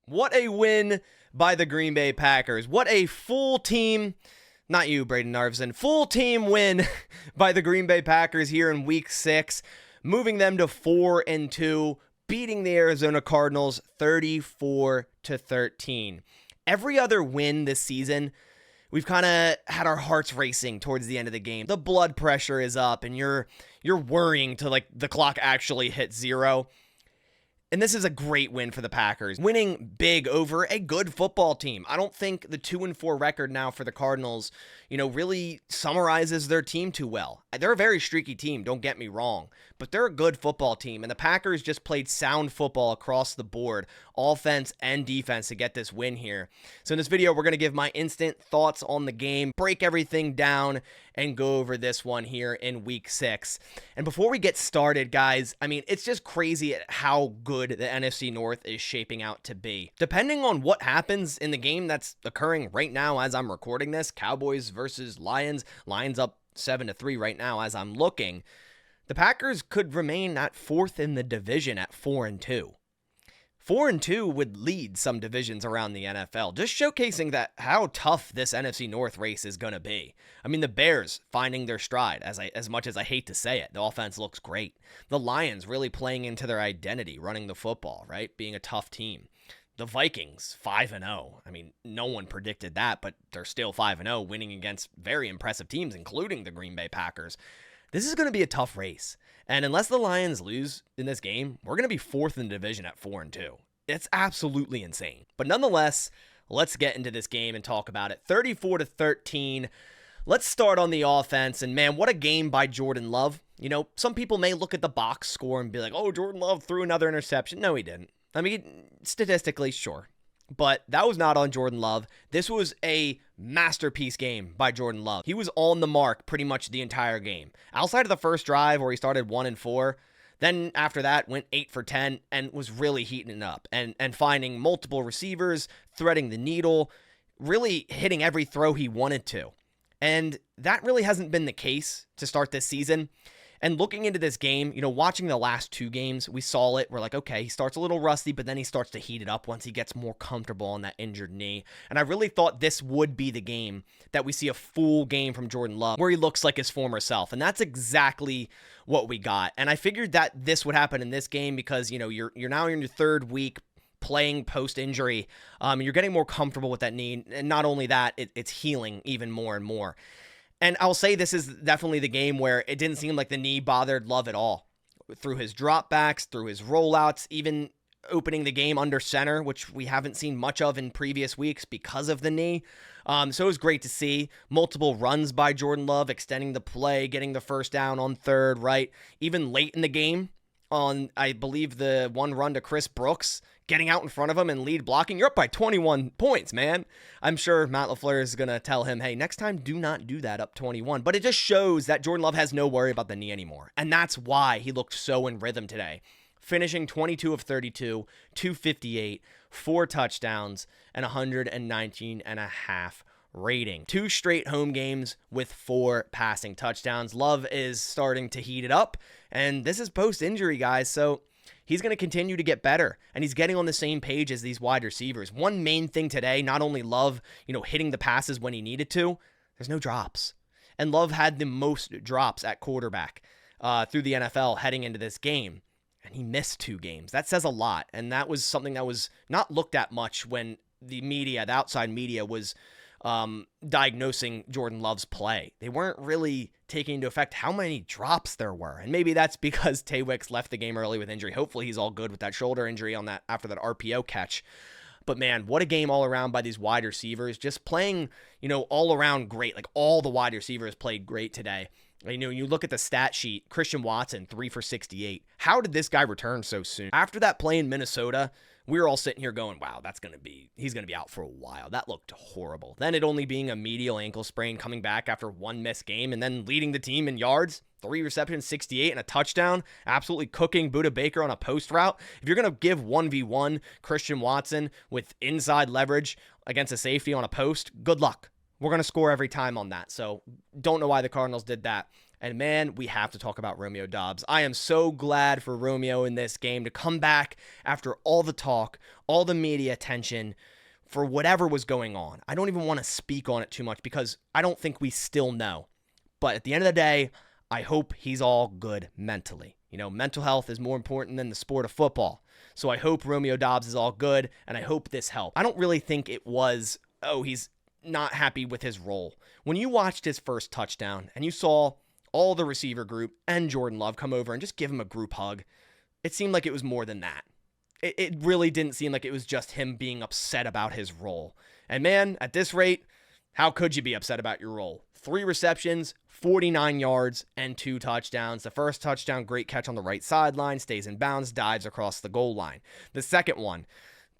What a win by the Green Bay Packers. What a full team, not you, Braden Narvson, full team win by the Green Bay Packers here in Week 6, moving them to 4-2, beating the Arizona Cardinals 34-13. Every other win this season, we've kind of had our hearts racing towards the end of the game. The blood pressure is up, and you're worrying till like the clock actually hits 0. And this is a great win for the Packers, winning big over a good football team. I don't think the 2-4 record now for the Cardinals, really summarizes their team too well. They're a very streaky team, don't get me wrong, but they're a good football team, and the Packers just played sound football across the board, offense and defense, to get this win here. So in this video, we're going to give my instant thoughts on the game, break everything down, and go over this one here in Week 6. And before we get started, guys, it's just crazy at how good the NFC North is shaping out to be. Depending on what happens in the game that's occurring right now as I'm recording this, Cowboys versus Lions, Lions up 7-3 right now as I'm looking, the Packers could remain at 4th in the division at 4-2. 4-2 would lead some divisions around the NFL, just showcasing that how tough this NFC North race is going to be. The Bears finding their stride, as much as I hate to say it. The offense looks great. The Lions really playing into their identity, running the football, right? Being a tough team. The Vikings, 5-0. No one predicted that, but they're still 5-0, winning against very impressive teams, including the Green Bay Packers. This is going to be a tough race. And unless the Lions lose in this game, we're going to be 4th in the division at 4-2. It's absolutely insane. But nonetheless, let's get into this game and talk about it. 34-13. Let's start on the offense. And man, what a game by Jordan Love. Some people may look at the box score and be like, oh, Jordan Love threw another interception. No, he didn't. Statistically, sure. But that was not on Jordan Love. This was a masterpiece game by Jordan Love. He was on the mark pretty much the entire game. Outside of the first drive where he started 1-4, then after that went 8 for 10 and was really heating it up and finding multiple receivers, threading the needle, really hitting every throw he wanted to. And that really hasn't been the case to start this season. And looking into this game, watching the last 2 games, we saw it. We're like, okay, he starts a little rusty, but then he starts to heat it up once he gets more comfortable on that injured knee. And I really thought this would be the game that we see a full game from Jordan Love, where he looks like his former self. And that's exactly what we got. And I figured that this would happen in this game because, you're now in your 3rd week playing post-injury. You're getting more comfortable with that knee. And not only that, it's healing even more and more. And I'll say this is definitely the game where it didn't seem like the knee bothered Love at all. Through his dropbacks, through his rollouts, even opening the game under center, which we haven't seen much of in previous weeks because of the knee. So it was great to see multiple runs by Jordan Love, extending the play, getting the first down on 3rd, right? Even late in the game on, I believe, the one run to Chris Brooks, getting out in front of him and lead blocking. You're up by 21 points, man. I'm sure Matt LaFleur is going to tell him, hey, next time do not do that up 21. But it just shows that Jordan Love has no worry about the knee anymore. And that's why he looked so in rhythm today. Finishing 22 of 32, 258, 4 touchdowns, and 119.5 rating. 2 straight home games with 4 passing touchdowns. Love is starting to heat it up. And this is post-injury, guys, so he's going to continue to get better, and he's getting on the same page as these wide receivers. One main thing today, not only Love, hitting the passes when he needed to, there's no drops. And Love had the most drops at quarterback through the NFL heading into this game, and he missed 2 games. That says a lot, and that was something that was not looked at much when the outside media was diagnosing Jordan Love's play. They weren't really taking into effect how many drops there were. And maybe that's because Tay Wicks left the game early with injury. Hopefully he's all good with that shoulder injury after that RPO catch. But man, what a game all around by these wide receivers, just playing, all around great. Like all the wide receivers played great today. You look at the stat sheet, Christian Watson, 3 for 68. How did this guy return so soon? After that play in Minnesota, we were all sitting here going, wow, he's going to be out for a while. That looked horrible. Then it only being a medial ankle sprain, coming back after 1 missed game and then leading the team in yards, 3 receptions, 68 and a touchdown, absolutely cooking Budda Baker on a post route. If you're going to give 1v1 Christian Watson with inside leverage against a safety on a post, good luck. We're going to score every time on that. So don't know why the Cardinals did that. And man, we have to talk about Romeo Doubs. I am so glad for Romeo in this game to come back after all the talk, all the media attention for whatever was going on. I don't even want to speak on it too much because I don't think we still know. But at the end of the day, I hope he's all good mentally. Mental health is more important than the sport of football. So I hope Romeo Doubs is all good, and I hope this helped. I don't really think it was, he's not happy with his role. When you watched his first touchdown and you saw all the receiver group and Jordan Love come over and just give him a group hug, it seemed like it was more than that. It really didn't seem like it was just him being upset about his role. And man, at this rate, how could you be upset about your role? 3 receptions, 49 yards, and 2 touchdowns. The first touchdown, great catch on the right sideline, stays in bounds, dives across the goal line. The second one,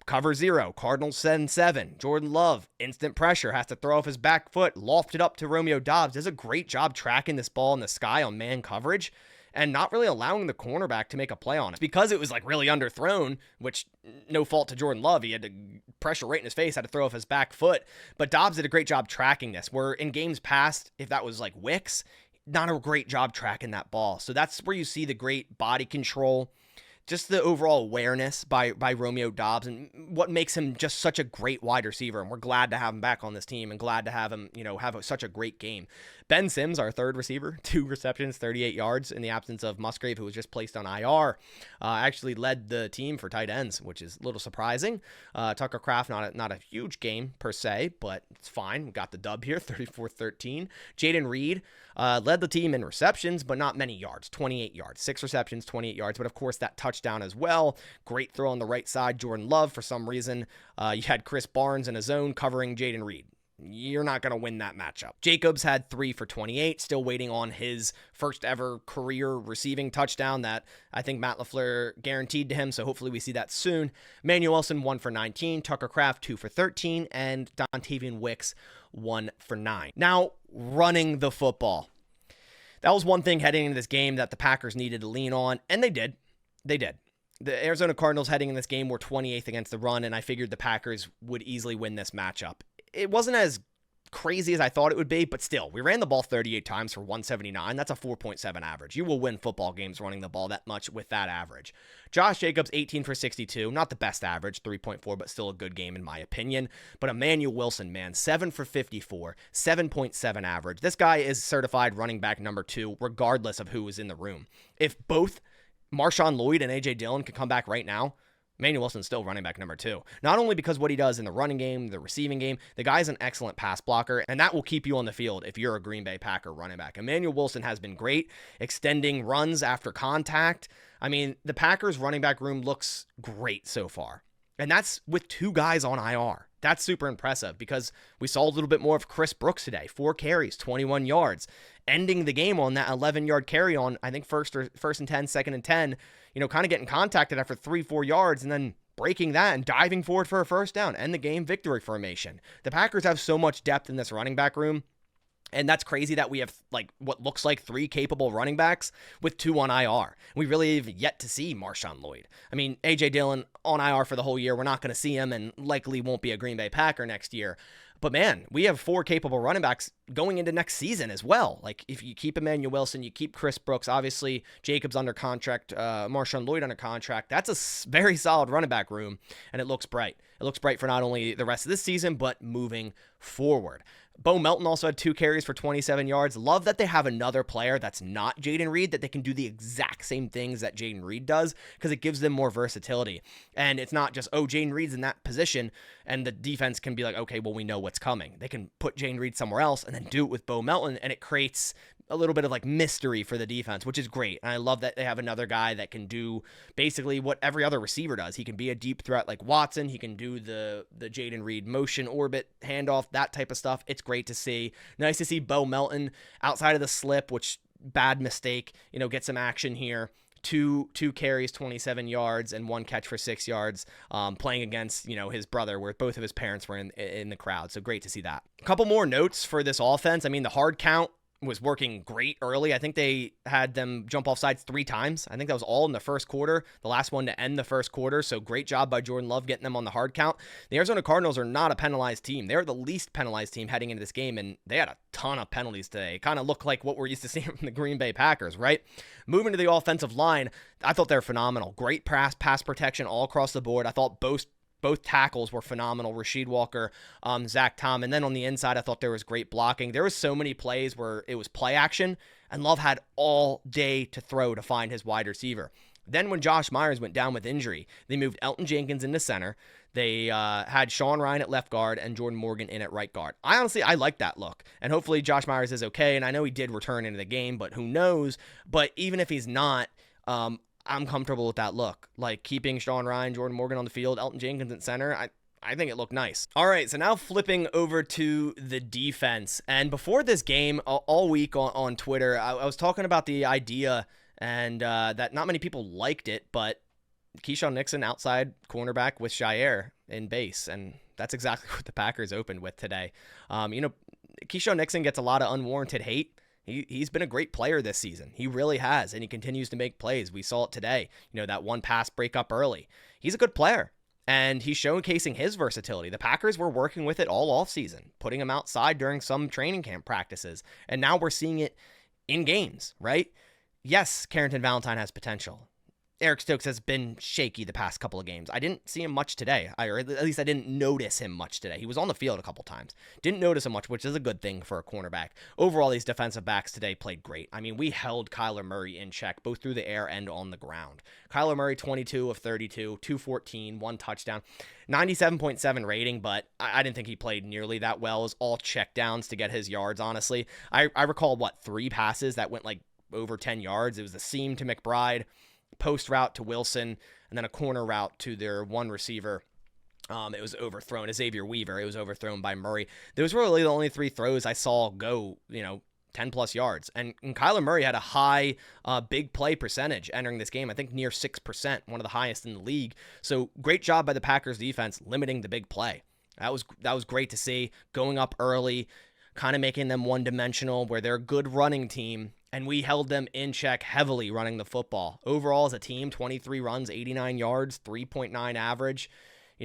cover 0, Cardinals send 7. Jordan Love, instant pressure, has to throw off his back foot, lofted up to Romeo Doubs. Does a great job tracking this ball in the sky on man coverage and not really allowing the cornerback to make a play on it. Because it was really underthrown, which no fault to Jordan Love. He had to pressure right in his face, had to throw off his back foot. But Doubs did a great job tracking this, where in games past, if that was Wicks, not a great job tracking that ball. So that's where you see the great body control, just the overall awareness by Romeo Doubs, and what makes him just such a great wide receiver. And we're glad to have him back on this team and glad to have him, have such a great game. Ben Sims, our third receiver, 2 receptions, 38 yards in the absence of Musgrave, who was just placed on IR, actually led the team for tight ends, which is a little surprising. Tucker Kraft, not a huge game per se, but it's fine. We got the dub here, 34-13. Jaden Reed led the team in receptions, but not many yards, 28 yards, 6 receptions, 28 yards. But of course, that touchdown as well. Great throw on the right side. Jordan Love, for some reason, you had Chris Barnes in a zone covering Jaden Reed. You're not going to win that matchup. Jacobs had 3 for 28, still waiting on his first ever career receiving touchdown that I think Matt LaFleur guaranteed to him, so hopefully we see that soon. Manuel Wilson, 1 for 19, Tucker Kraft, 2 for 13, and Dontavian Wicks, 1 for 9. Now, running the football. That was one thing heading into this game that the Packers needed to lean on, and they did. They did. The Arizona Cardinals heading in this game were 28th against the run, and I figured the Packers would easily win this matchup. It wasn't as crazy as I thought it would be, but still, we ran the ball 38 times for 179. That's a 4.7 average. You will win football games running the ball that much with that average. Josh Jacobs, 18 for 62. Not the best average, 3.4, but still a good game in my opinion. But Emmanuel Wilson, man, 7 for 54, 7.7 average. This guy is certified running back number 2, regardless of who is in the room. If both Marshawn Lloyd and A.J. Dillon could come back right now, Emmanuel Wilson's still running back number 2. Not only because what he does in the running game, the receiving game, the guy's an excellent pass blocker, and that will keep you on the field if you're a Green Bay Packer running back. Emmanuel Wilson has been great, extending runs after contact. I mean, the Packers running back room looks great so far. And that's with 2 guys on IR. That's super impressive because we saw a little bit more of Chris Brooks today. 4 carries, 21 yards, ending the game on that 11-yard carry on, I think, first and 10, second and 10, kind of getting contacted after 3-4 yards and then breaking that and diving forward for a first down. End the game, victory formation. The Packers have so much depth in this running back room. And that's crazy that we have what looks like 3 capable running backs with 2 on IR. We really have yet to see Marshawn Lloyd. I mean, A.J. Dillon on IR for the whole year. We're not going to see him and likely won't be a Green Bay Packer next year. But man, we have 4 capable running backs going into next season as well. If you keep Emmanuel Wilson, you keep Chris Brooks, obviously Jacobs under contract, Marshawn Lloyd under contract. That's a very solid running back room, and it looks bright. It looks bright for not only the rest of this season, but moving forward. Bo Melton also had 2 carries for 27 yards. Love that they have another player that's not Jaden Reed, that they can do the exact same things that Jaden Reed does, because it gives them more versatility. And it's not just, Jaden Reed's in that position, and the defense can be like, okay, well, we know what's coming. They can put Jaden Reed somewhere else and then do it with Bo Melton, and it creates a little bit of mystery for the defense, which is great. And I love that they have another guy that can do basically what every other receiver does. He can be a deep threat like Watson. He can do the Jaden Reed motion orbit handoff, that type of stuff. It's great to see. Nice to see Bo Melton outside of the slip, which bad mistake, get some action here. Two carries, 27 yards, and 1 catch for 6 yards, playing against, his brother, where both of his parents were in the crowd. So great to see that. A couple more notes for this offense. I mean, the hard count was working great early. I think they had them jump off sides 3 times. I think that was all in the first quarter, the last one to end the first quarter. So great job by Jordan Love getting them on the hard count. The Arizona Cardinals are not a penalized team. They're the least penalized team heading into this game, and they had a ton of penalties today. It kind of looked like what we're used to seeing from the Green Bay Packers, right? Moving to the offensive line, I thought they're phenomenal. Great pass protection all across the board. I thought both tackles were phenomenal. Rasheed Walker, Zach Tom. And then on the inside, I thought there was great blocking. There was so many plays where it was play action, and Love had all day to throw to find his wide receiver. Then when Josh Myers went down with injury, they moved Elton Jenkins into center. They had Sean Ryan at left guard and Jordan Morgan in at right guard. I like that look. And hopefully Josh Myers is okay. And I know he did return into the game, but who knows? But even if he's not, I'm comfortable with that look. Like keeping Sean Ryan, Jordan Morgan on the field, Elton Jenkins at center. I think it looked nice. All right, so now flipping over to the defense. And before this game, all week on Twitter, I was talking about the idea and that not many people liked it, but Keyshawn Nixon outside cornerback with Jair in base. And that's exactly what the Packers opened with today. Keyshawn Nixon gets a lot of unwarranted hate. He's been a great player this season. He really has, and he continues to make plays. We saw it today. That one pass breakup early. He's a good player, and he's showcasing his versatility. The Packers were working with it all offseason, putting him outside during some training camp practices, and now we're seeing it in games, right? Yes, Carrington Valentine has potential. Eric Stokes has been shaky the past couple of games. I didn't see him much today, or at least I didn't notice him much today. He was on the field a couple times. Didn't notice him much, which is a good thing for a cornerback. Overall, these defensive backs today played great. I mean, we held Kyler Murray in check, both through the air and on the ground. Kyler Murray, 22 of 32, 214, 1 touchdown, 97.7 rating, but I didn't think he played nearly that well. It was all checkdowns to get his yards, honestly. I recall, 3 passes that went over 10 yards. It was the seam to McBride, post route to Wilson, and then a corner route to their one receiver. It was overthrown. Xavier Weaver. It was overthrown by Murray. Those were really the only 3 throws I saw go, 10 plus yards. And Kyler Murray had a high big play percentage entering this game. I think near 6%, one of the highest in the league. So great job by the Packers defense limiting the big play. That was great to see. Going up early, kind of making them one-dimensional, where they're a good running team, and we held them in check heavily running the football. Overall, as a team, 23 runs, 89 yards, 3.9 average.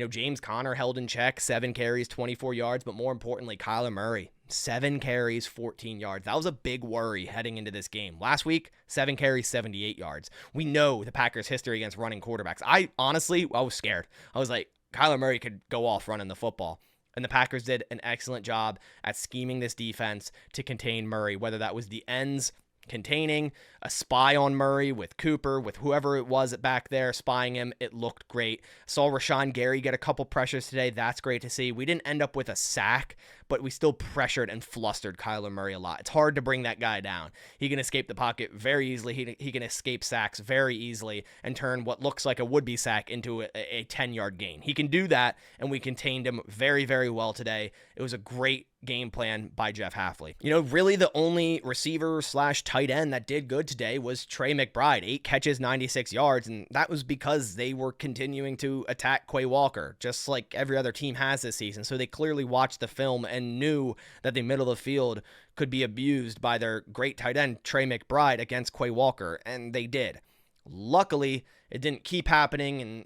James Conner held in check, 7 carries, 24 yards, but more importantly, Kyler Murray, 7 carries, 14 yards. That was a big worry heading into this game. Last week, 7 carries, 78 yards. We know the Packers' history against running quarterbacks. I was scared. I was like, Kyler Murray could go off running the football. And the Packers did an excellent job at scheming this defense to contain Murray, whether that was the ends containing, a spy on Murray with Cooper, with whoever it was back there spying him. It looked great. Saw Rashawn Gary get a couple pressures today. That's great to see. We didn't end up with a sack, but we still pressured and flustered Kyler Murray a lot. It's hard to bring that guy down. He can escape the pocket very easily. He can escape sacks very easily and turn what looks like a would-be sack into a 10-yard gain. He can do that, and we contained him very, very well today. It was a great game plan by Jeff Hafley. Really the only receiver / tight end that did good today was Trey McBride, 8 catches, 96 yards, and that was because they were continuing to attack Quay Walker, just like every other team has this season. So they clearly watched the film and knew that the middle of the field could be abused by their great tight end, Trey McBride, against Quay Walker, and they did. Luckily, it didn't keep happening, and,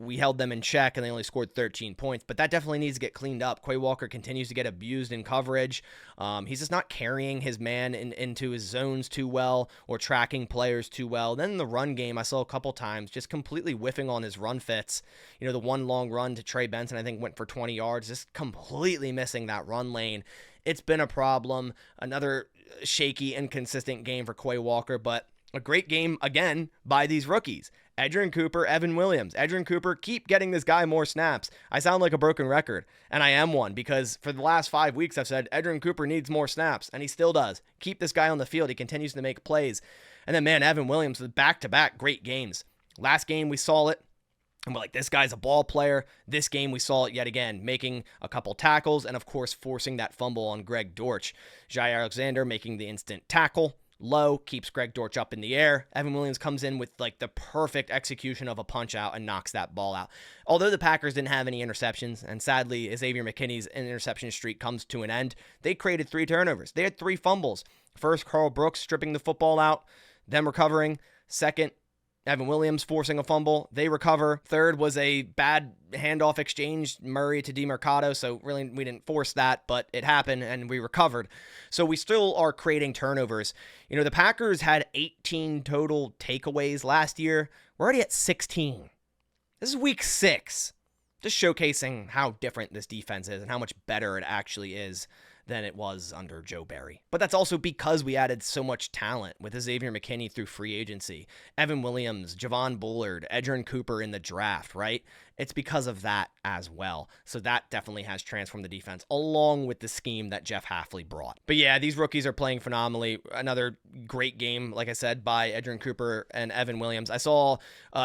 we held them in check, and they only scored 13 points, but that definitely needs to get cleaned up. Quay Walker continues to get abused in coverage. He's just not carrying his man into his zones too well or tracking players too well. Then in the run game, I saw a couple times just completely whiffing on his run fits. The one long run to Trey Benson, I think, went for 20 yards, just completely missing that run lane. It's been a problem. Another shaky, inconsistent game for Quay Walker, but a great game, again, by these rookies. Edgerrin Cooper, Evan Williams. Edgerrin Cooper, keep getting this guy more snaps. I sound like a broken record, and I am one, because for the last 5 weeks I've said Edgerrin Cooper needs more snaps, and he still does. Keep this guy on the field. He continues to make plays. And then, man, Evan Williams with back-to-back great games. Last game we saw it, and we're like, this guy's a ball player. This game we saw it yet again, making a couple tackles and, of course, forcing that fumble on Greg Dortch. Jair Alexander making the instant tackle low, keeps Greg Dortch up in the air. Evan Williams comes in with like the perfect execution of a punch out and knocks that ball out. Although the Packers didn't have any interceptions, and sadly Xavier McKinney's interception streak comes to an end, they created 3 turnovers. They had 3 fumbles. First, Carl Brooks stripping the football out, them recovering. Second, Evan Williams forcing a fumble. They recover. Third was a bad handoff exchange, Murray to DeMercado. So really, we didn't force that, but it happened and we recovered. So we still are creating turnovers. You know, the Packers had 18 total takeaways last year. We're already at 16. This is week 6. Just showcasing how different this defense is and how much better it actually is than it was under Joe Barry. But that's also because we added so much talent with Xavier McKinney through free agency, Evan Williams, Javon Bullard, Edgerrin Cooper in the draft, right? It's because of that as well. So that definitely has transformed the defense along with the scheme that Jeff Hafley brought. But yeah, these rookies are playing phenomenally. Another great game, like I said, by Edgerrin Cooper and Evan Williams. I saw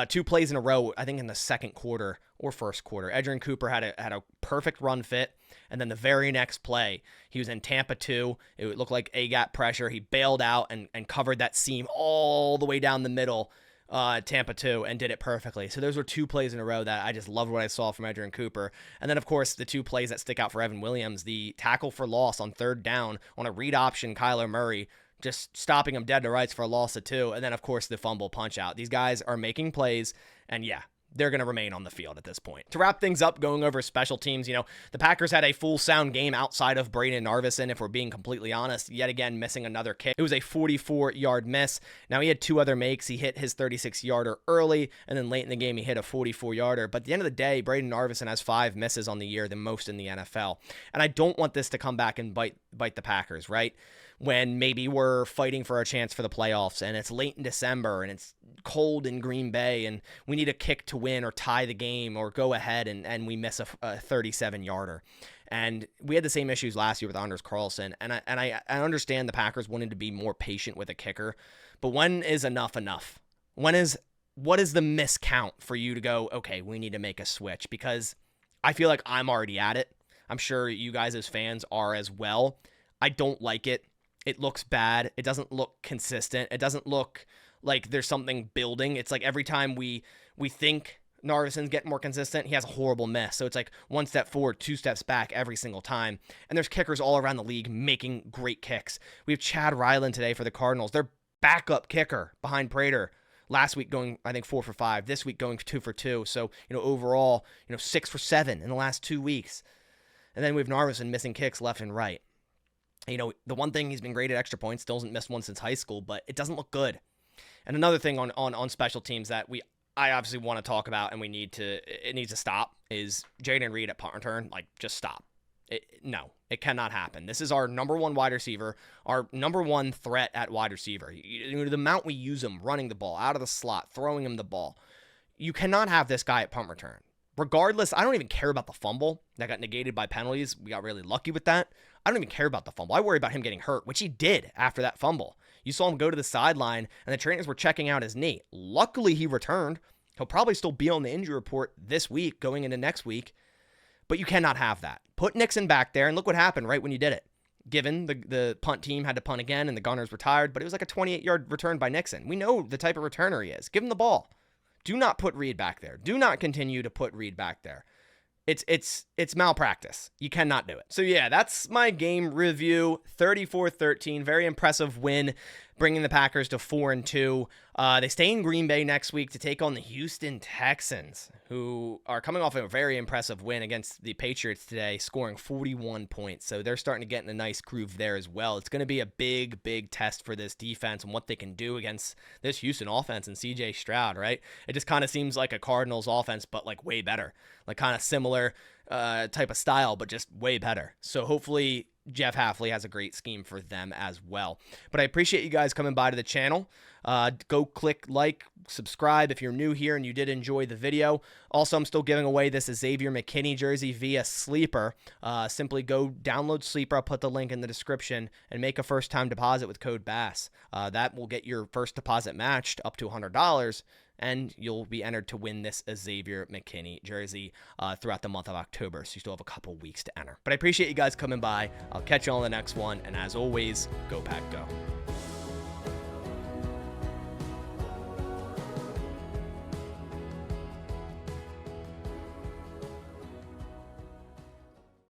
2 plays in a row, I think in the second quarter or first quarter. Edgerrin Cooper had a perfect run fit. And then the very next play, he was in Tampa 2. It looked like A-gap pressure. He bailed out and covered that seam all the way down the middle, Tampa 2, and did it perfectly. So those were 2 plays in a row that I just loved what I saw from Edgerrin Cooper. And then, of course, the 2 plays that stick out for Evan Williams, the tackle for loss on 3rd down on a read option, Kyler Murray, just stopping him dead to rights for a loss of 2. And then, of course, the fumble punch out. These guys are making plays, and yeah, they're going to remain on the field at this point. To wrap things up, going over special teams, you know, the Packers had a full sound game outside of Braden Narveson, if we're being completely honest, yet again missing another kick. It was a 44-yard miss. Now, he had 2 other makes. He hit his 36-yarder early, and then late in the game, he hit a 44-yarder. But at the end of the day, Braden Narveson has 5 misses on the year, the most in the NFL. And I don't want this to come back and bite the Packers, right? When maybe we're fighting for a chance for the playoffs and it's late in December and it's cold in Green Bay and we need a kick to win or tie the game or go ahead and we miss a 37-yarder. And we had the same issues last year with Anders Carlson. And I understand the Packers wanted to be more patient with a kicker, but when is enough enough? What is the miscount for you to go, okay, we need to make a switch? Because I feel like I'm already at it. I'm sure you guys as fans are as well. I don't like it. It looks bad. It doesn't look consistent. It doesn't look like there's something building. It's like every time we think Narveson's getting more consistent, he has a horrible miss. So it's like 1 step forward, 2 steps back every single time. And there's kickers all around the league making great kicks. We have Chad Ryland today for the Cardinals. Their backup kicker behind Prater. Last week going, I think, 4 for 5. This week going 2 for 2. So, you know, overall, 6 for 7 in the last 2 weeks. And then we have Narveson missing kicks left and right. You know, the one thing, he's been great at extra points, still hasn't missed one since high school, but it doesn't look good. And another thing on special teams that I obviously want to talk about and it needs to stop is Jaden Reed at punt return. Like, just stop. No, it cannot happen. This is our number 1 wide receiver, our number 1 threat at wide receiver. The amount we use him running the ball out of the slot, throwing him the ball. You cannot have this guy at punt return. Regardless, I don't even care about the fumble that got negated by penalties. We got really lucky with that. I don't even care about the fumble. I worry about him getting hurt, which he did after that fumble. You saw him go to the sideline, and the trainers were checking out his knee. Luckily, he returned. He'll probably still be on the injury report this week, going into next week. But you cannot have that. Put Nixon back there, and look what happened right when you did it. Given the punt team had to punt again, and the Gunners were tired, but it was like a 28-yard return by Nixon. We know the type of returner he is. Give him the ball. Do not put Reed back there. Do not continue to put Reed back there. It's malpractice. You cannot do it. So yeah, that's my game review. 34-13, very impressive win, bringing the Packers to 4-2. They stay in Green Bay next week to take on the Houston Texans, who are coming off a very impressive win against the Patriots today, scoring 41 points. So they're starting to get in a nice groove there as well. It's going to be a big test for this defense and what they can do against this Houston offense and CJ Stroud, right? It just kind of seems like a Cardinals offense, but like way better, like kind of similar type of style, but just way better. So hopefully Jeff Hafley has a great scheme for them as well. But I appreciate you guys coming by to the channel. Go click like, subscribe if you're new here and you did enjoy the video. Also, I'm still giving away this Xavier McKinney jersey via Sleeper. Simply go download Sleeper. I'll put the link in the description and make a first-time deposit with code BASS. That will get your first deposit matched up to $100. And you'll be entered to win this Xavier McKinney jersey throughout the month of October. So you still have a couple weeks to enter. But I appreciate you guys coming by. I'll catch you on the next one. And as always, go Pack Go.